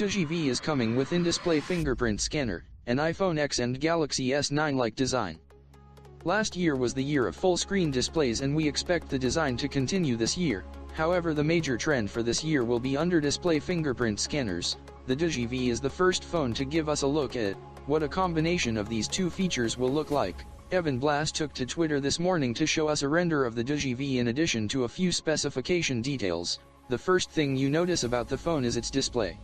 Doogee V is coming with InDisplay fingerprint scanner, an iPhone X and Galaxy S9-like design. Last year was the year of full-screen displays and we expect the design to continue this year. However, the major trend for this year will be under-display fingerprint scanners. The Doogee V is the first phone to give us a look at what a combination of these two features will look like. Evan Blass took to Twitter this morning to show us a render of the Doogee V in addition to a few specification details. The first thing you notice about the phone is its display.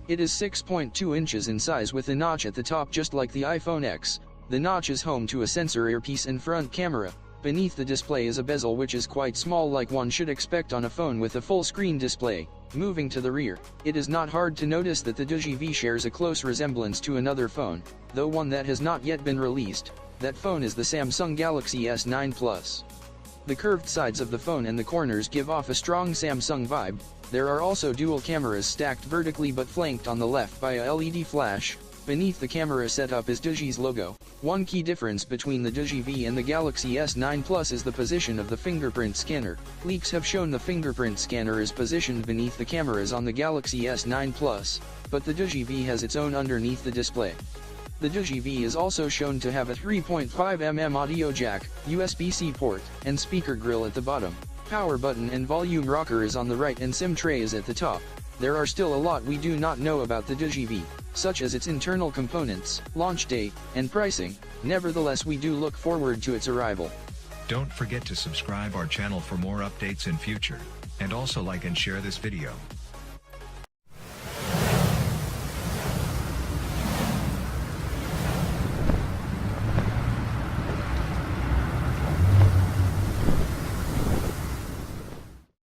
It is 6.2 inches in size with a notch at the top just like the iPhone X. The notch is home to a sensor earpiece and front camera. Beneath the display is a bezel which is quite small like one should expect on a phone with a full-screen display. Moving to the rear, it is not hard to notice that the Doogee V shares a close resemblance to another phone, though one that has not yet been released. That phone is the Samsung Galaxy S9 Plus. The curved sides of the phone and the corners give off a strong Samsung vibe. There are also dual cameras stacked vertically but flanked on the left by a LED flash. Beneath the camera setup is Doogee's logo. One key difference between the Doogee V and the Galaxy S9 Plus is the position of the fingerprint scanner. Leaks have shown the fingerprint scanner is positioned beneath the cameras on the Galaxy S9 Plus, but the Doogee V has its own underneath the display. The Doogee V is also shown to have a 3.5mm audio jack, USB-C port, and speaker grill at the bottom. Power button and volume rocker is on the right and SIM tray is at the top. There are still a lot we do not know about the Doogee V, such as its internal components, launch date, and pricing. Nevertheless, we do look forward to its arrival. Don't forget to subscribe our channel for more updates in future, and also like and share this video.